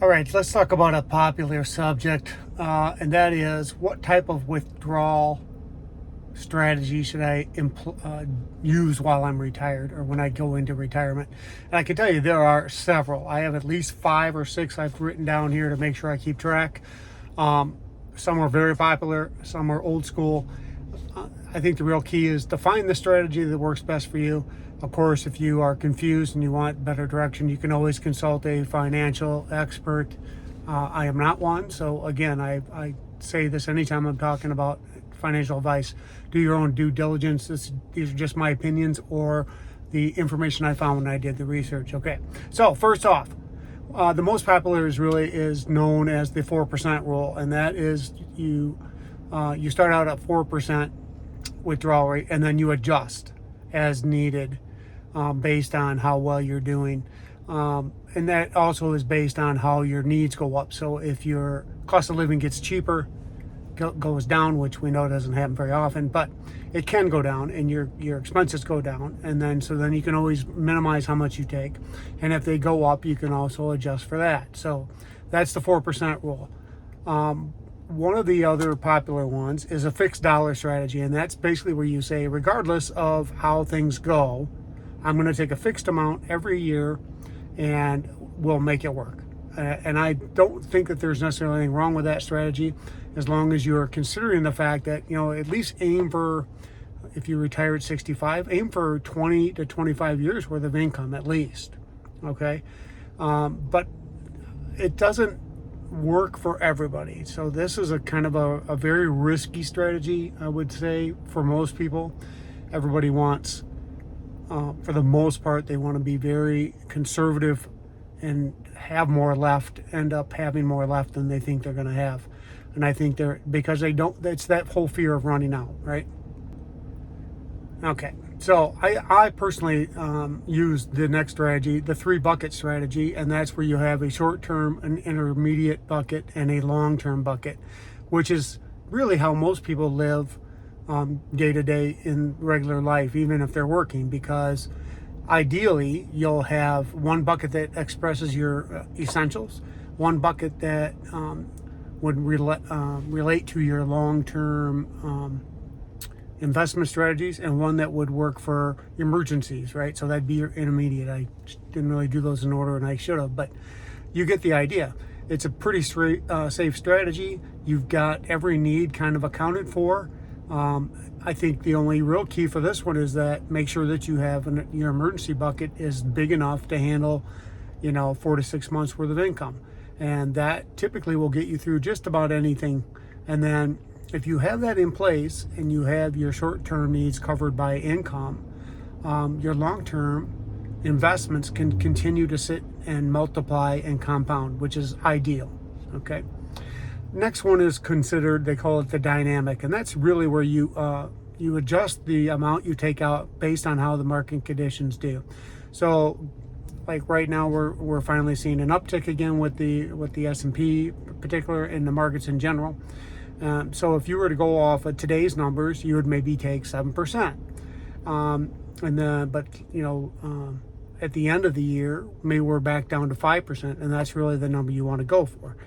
All right, let's talk about a popular subject, and that is what type of withdrawal strategy should I use while I'm retired or when I go into retirement. And I can tell you there are several. I have at least 5 or 6 I've written down here to make sure I keep track. Some are very popular, some are old school. I think the real key is to find the strategy that works best for you. Of course, if you are confused and you want better direction, you can always consult a financial expert. I am not one, so again, I say this anytime I'm talking about financial advice. Do your own due diligence. These are just my opinions or the information I found when I did the research. Okay, so first off, the most popular is known as the 4% rule, and that is you start out at 4% withdrawal rate, and then you adjust as needed based on how well you're doing. And that also is based on how your needs go up. So if your cost of living gets cheaper, goes down, which we know doesn't happen very often, but it can go down, and your expenses go down, and then you can always minimize how much you take. And if they go up, you can also adjust for that. So that's the 4% rule. One of the other popular ones is a fixed dollar strategy, and that's basically where you say, regardless of how things go, I'm going to take a fixed amount every year and we'll make it work. And I don't think that there's necessarily anything wrong with that strategy, as long as you're considering the fact that, at least aim for, if you retire at 65, aim for 20 to 25 years worth of income at least. Okay. But it doesn't work for everybody. So this is a kind of a very risky strategy, I would say, for most people. Everybody wants, for the most part, they want to be very conservative and have more left, end up having more left than they think they're going to have. And I think because they don't, it's that whole fear of running out, right? Okay. So I personally use the next strategy, the 3-bucket strategy, and that's where you have a short-term, an intermediate bucket, and a long-term bucket, which is really how most people live day to day in regular life, even if they're working, because ideally you'll have one bucket that expresses your essentials, one bucket that would relate to your long-term investment strategies, and one that would work for emergencies, right? So that'd be your intermediate. I didn't really do those in order, and I should have, but you get the idea. It's a pretty safe strategy. You've got every need kind of accounted for. I think the only real key for this one is that make sure that you have your emergency bucket is big enough to handle, 4 to 6 months worth of income. And that typically will get you through just about anything. And then if you have that in place and you have your short-term needs covered by income, your long-term investments can continue to sit and multiply and compound, which is ideal. Okay. Next one is considered, they call it the dynamic, and that's really where you adjust the amount you take out based on how the market conditions do. So, like right now, we're finally seeing an uptick again with the S&P, particular, in the markets in general. So if you were to go off of today's numbers, you would maybe take 7%, at the end of the year, maybe we're back down to 5%, and that's really the number you want to go for.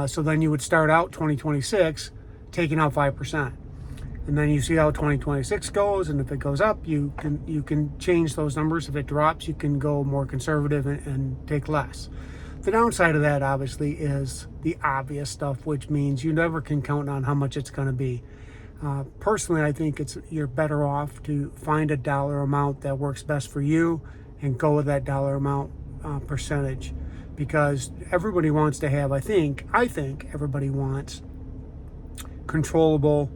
So then you would start out 2026 taking out 5%, and then you see how 2026 goes, and if it goes up, you can change those numbers. If it drops, you can go more conservative and take less. The downside of that, obviously, is the obvious stuff, which means you never can count on how much it's going to be. Personally, I think you're better off to find a dollar amount that works best for you and go with that dollar amount percentage, because everybody wants to have, I think everybody wants controllable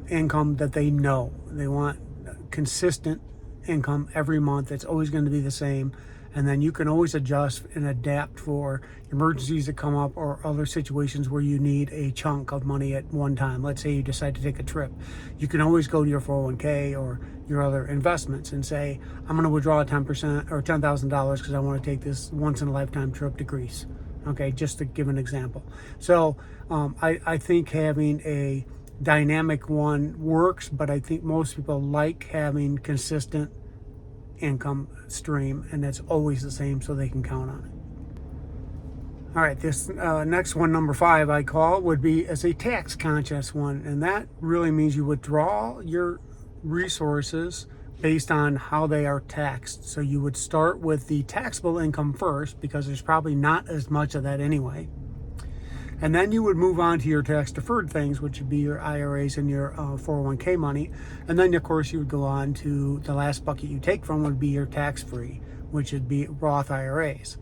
income that they know. They want consistent income every month that's always going to be the same. And then you can always adjust and adapt for emergencies that come up or other situations where you need a chunk of money at one time. Let's say you decide to take a trip. You can always go to your 401k or your other investments and say, I'm going to withdraw 10% or $10,000 because I want to take this once-in-a-lifetime trip to Greece. Okay, just to give an example. So I think having a dynamic one works, but I think most people like having consistent income stream, and it's always the same, so they can count on it. All right, this next one, number 5, I call would be as a tax conscious one. And that really means you withdraw your resources based on how they are taxed. So you would start with the taxable income first, because there's probably not as much of that anyway. And then you would move on to your tax deferred things, which would be your IRAs and your 401k money. And then, of course, you would go on to the last bucket you take from would be your tax free, which would be Roth IRAs.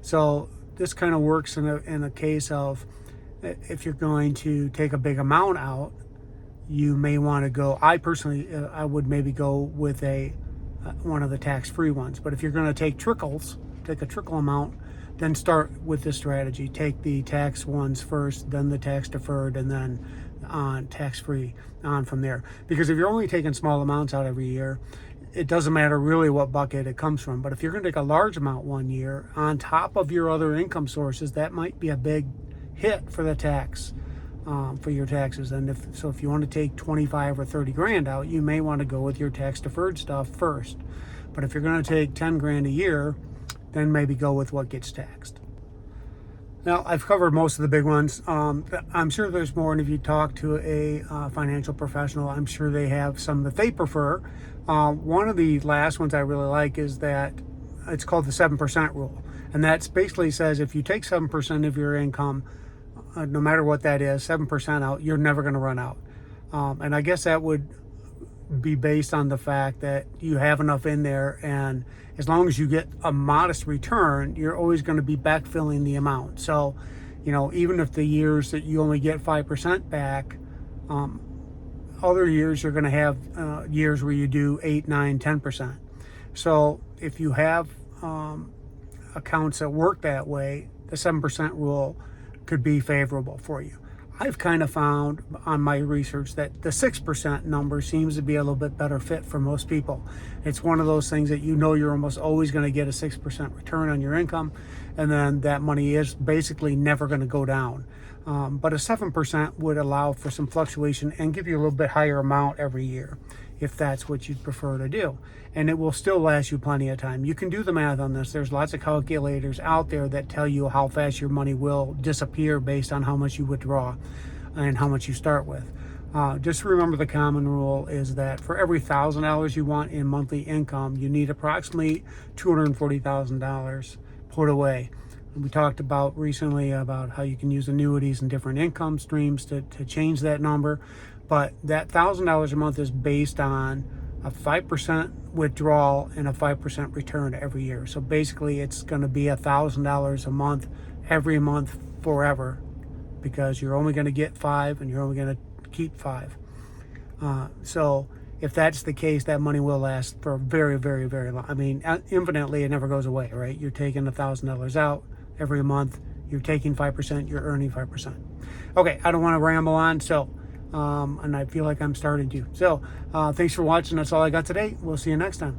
So this kind of works in a case of, if you're going to take a big amount out, you may want to go, I personally, I would maybe go with one of the tax-free ones. But if you're going to take a trickle amount, then start with this strategy. Take the tax ones first, then the tax deferred, and then on tax-free on from there. Because if you're only taking small amounts out every year, it doesn't matter really what bucket it comes from. But if you're going to take a large amount one year on top of your other income sources, that might be a big hit for the tax, for your taxes. And if you want to take 25 or 30 grand out, you may want to go with your tax deferred stuff first. But if you're going to take 10 grand a year, then maybe go with what gets taxed. Now, I've covered most of the big ones. I'm sure there's more, and if you talk to a financial professional, I'm sure they have some that they prefer. One of the last ones I really like is that it's called the 7% rule. And that basically says if you take 7% of your income, no matter what that is, 7% out, you're never going to run out. And I guess that would be based on the fact that you have enough in there, and as long as you get a modest return, you're always going to be backfilling the amount. So, even if the years that you only get 5% back, other years you're going to have years where you do 8, 9, 10%. So if you have accounts that work that way, the 7% rule could be favorable for you. I've kind of found on my research that the 6% number seems to be a little bit better fit for most people. It's one of those things that you're almost always going to get a 6% return on your income, and then that money is basically never going to go down. But a 7% would allow for some fluctuation and give you a little bit higher amount every year, if that's what you'd prefer to do. And it will still last you plenty of time. You can do the math on this. There's lots of calculators out there that tell you how fast your money will disappear based on how much you withdraw and how much you start with. Just remember the common rule is that for every $1,000 you want in monthly income, you need approximately $240,000 put away. We talked about recently about how you can use annuities and different income streams to change that number. But that $1,000 a month is based on a 5% withdrawal and a 5% return every year. So basically it's going to be $1,000 a month every month forever, because you're only going to get 5 and you're only going to keep 5. So if that's the case, that money will last for very, very, very long. I mean, infinitely, it never goes away, right? You're taking $1,000 out every month. You're taking 5%, you're earning 5%. Okay, I don't want to ramble on, so and I feel like I'm starting to. So thanks for watching. That's all I got today. We'll see you next time.